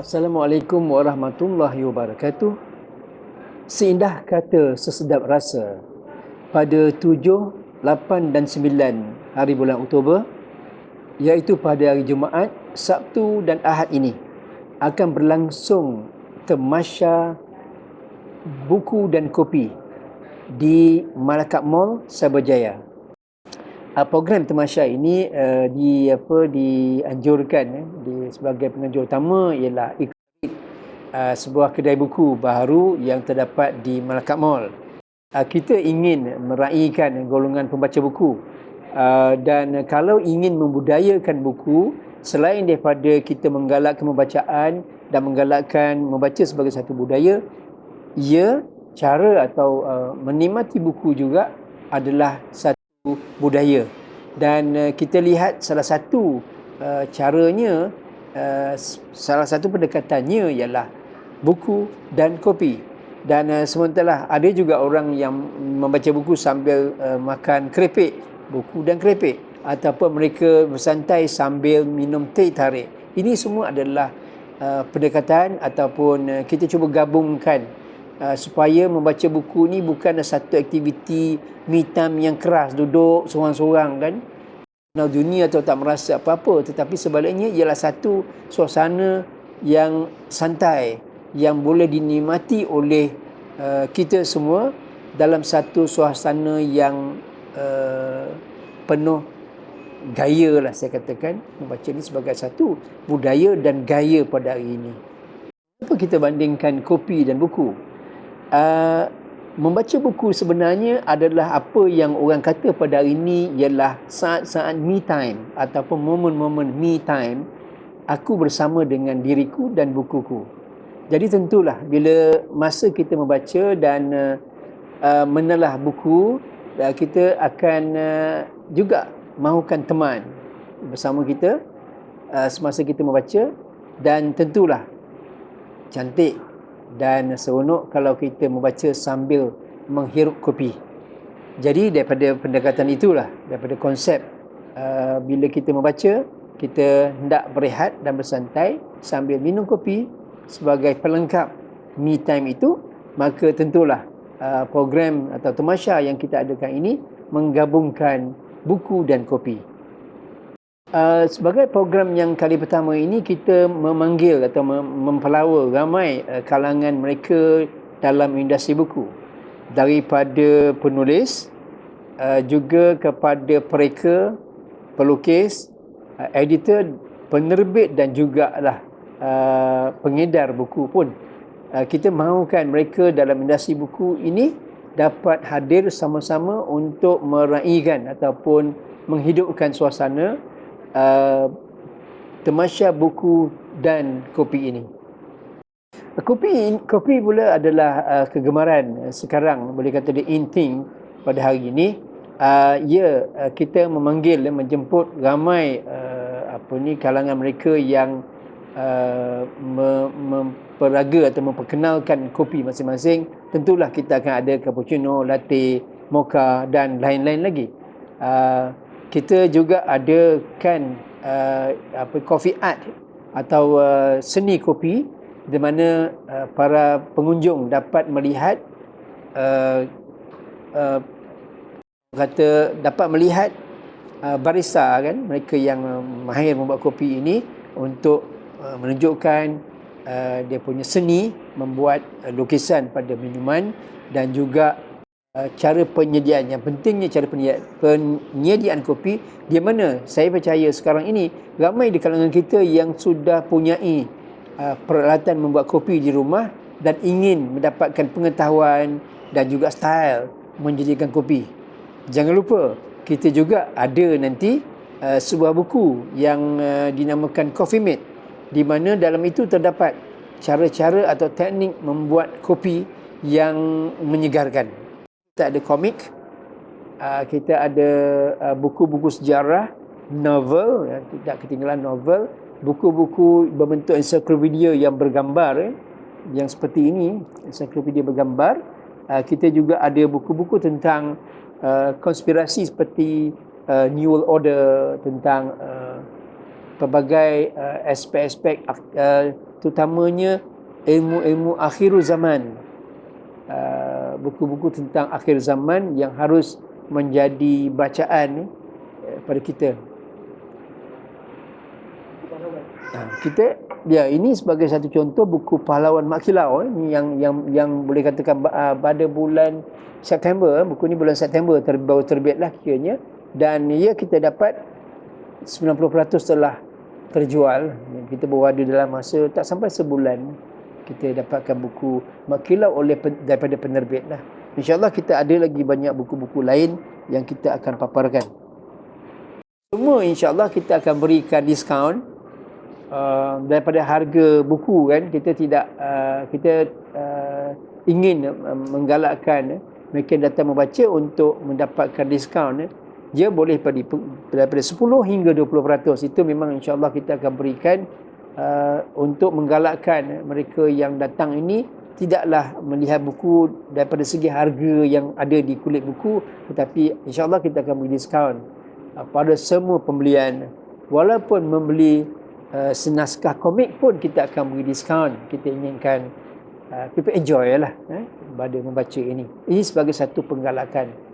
Assalamualaikum warahmatullahi wabarakatuh. Seindah kata sesedap rasa, pada 7, 8 dan 9 hari bulan Oktober, iaitu pada hari Jumaat, Sabtu dan Ahad ini, akan berlangsung Tamasya Buku dan Kopi di Malacca Mall, Cyberjaya. Program Tamasya ini dianjurkan sebagai penganjur utama ialah sebuah kedai buku baru yang terdapat di Malacca Mall. Kita ingin meraihkan golongan pembaca buku, dan kalau ingin membudayakan buku, selain daripada kita menggalakkan pembacaan dan menggalakkan membaca sebagai satu budaya, cara atau menikmati buku juga adalah satu budaya. Dan kita lihat salah satu caranya, salah satu pendekatannya ialah buku dan kopi. Dan sementara ada juga orang yang membaca buku sambil makan keripik, buku dan keripik, ataupun mereka bersantai sambil minum teh tarik. Ini semua adalah pendekatan ataupun kita cuba gabungkan supaya membaca buku ni bukan satu aktiviti me time yang keras, duduk seorang-seorang kan, kenal dunia atau tak merasa apa-apa, tetapi sebaliknya ialah satu suasana yang santai yang boleh dinikmati oleh kita semua dalam satu suasana yang penuh gaya lah, saya katakan membaca ini sebagai satu budaya dan gaya pada hari ini. Apa kita bandingkan kopi dan buku? Membaca buku sebenarnya adalah apa yang orang kata pada hari ini ialah saat-saat me time ataupun momen-momen me time aku bersama dengan diriku dan bukuku. Jadi tentulah bila masa kita membaca dan menelah buku, kita akan juga mahukan teman bersama kita semasa kita membaca, dan tentulah cantik dan seronok kalau kita membaca sambil menghirup kopi. Jadi daripada pendekatan itulah, daripada konsep bila kita membaca, kita hendak berehat dan bersantai sambil minum kopi sebagai pelengkap me time itu, maka tentulah program atau tamasya yang kita adakan ini menggabungkan buku dan kopi. Sebagai program yang kali pertama ini, kita memanggil atau mempelawa ramai kalangan mereka dalam industri buku, daripada penulis juga kepada pereka, pelukis, editor, penerbit dan juga pengedar buku pun. Kita mahukan mereka dalam industri buku ini dapat hadir sama-sama untuk meraihkan ataupun menghidupkan suasana tamasya buku dan kopi ini. Kopi pula adalah kegemaran sekarang, boleh kata the in thing pada hari ini. Kita menjemput ramai kalangan mereka yang memperaga atau memperkenalkan kopi masing-masing. Tentulah kita akan ada cappuccino, latte, mocha dan lain-lain lagi. Kita juga adakan coffee art atau seni kopi, di mana para pengunjung dapat melihat barista kan, mereka yang mahir membuat kopi ini untuk menunjukkan dia punya seni membuat lukisan pada minuman dan juga cara penyediaan. Yang pentingnya cara penyediaan kopi, di mana saya percaya sekarang ini ramai di kalangan kita yang sudah punyai peralatan membuat kopi di rumah dan ingin mendapatkan pengetahuan dan juga style menjadikan kopi. Jangan lupa, kita juga ada nanti sebuah buku yang dinamakan Coffee Mate, di mana dalam itu terdapat cara-cara atau teknik membuat kopi yang menyegarkan. Kita ada komik, kita ada buku-buku sejarah, novel, tidak ketinggalan novel, buku-buku berbentuk ensiklopedia yang bergambar, yang seperti ini, ensiklopedia bergambar. Kita juga ada buku-buku tentang konspirasi seperti New World Order, tentang pelbagai aspek-aspek terutamanya ilmu-ilmu akhir zaman, buku-buku tentang akhir zaman yang harus menjadi bacaan pada kita. Kita ini sebagai satu contoh buku Pahlawan Mak Kilau ni yang boleh katakan pada bulan September, buku ni bulan September baru terbitlah kiranya, dan kita dapat 90% telah terjual. Kita baru ada dalam masa tak sampai sebulan kita dapatkan buku Mak Kilau daripada penerbit lah. InsyaAllah kita ada lagi banyak buku-buku lain yang kita akan paparkan. Semua insyaAllah kita akan berikan diskaun daripada harga buku kan. Kita tidak kita ingin menggalakkan mereka datang membaca untuk mendapatkan diskaun. Dia boleh daripada 10 hingga 20%. Itu memang insyaAllah kita akan berikan untuk menggalakkan mereka yang datang ini tidaklah melihat buku daripada segi harga yang ada di kulit buku, tetapi insyaAllah kita akan beri diskaun pada semua pembelian. Walaupun membeli senaskah komik pun kita akan beri diskaun. Kita inginkan people enjoy lah pada membaca ini. Ini sebagai satu penggalakan.